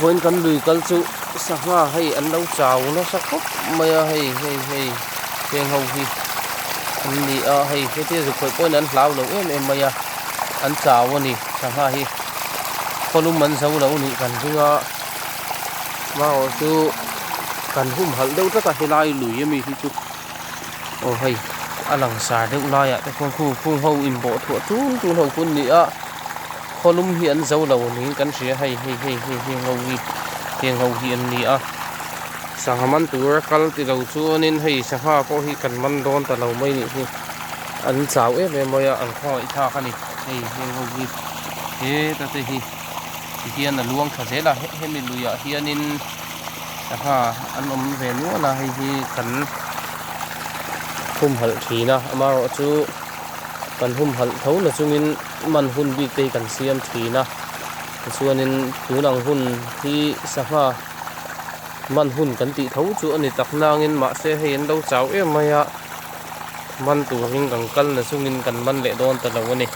voin kan lui kal chu sanga hei an lo chaw na sakop maya hei heng ho hi an ni a hei ke te zu khoi point an hlau lo em maya an chaw ani sanga hi kolum man zo lo ni kan ringa ma o chu kan hum hal deuh taka helai lui mi hi chu o hei alang sa deuh lai a te khung ho in bo thu tun ho kun ni a kolum hi an zo lo ni kan ria hei heng ho hi an ni a sangaman tur kal ti lo chu anin hei sanga ko hi kan man don ta lo mai ni hi an chaw moya an khoi tha khani hei heng ho hi he ta te hi hian a luang tha zela hemi luya hianin aha an om ve nu na hei hi kan hum hal thina ama chu kan hum hal tho na chungin man hun bi te kan siam thina chuanin tunang hun hi sanga man hun kan ti tho chu ani taknangin ma se hei an lo chaw maya man turing kan kal na chungin kan man le don ta lo ani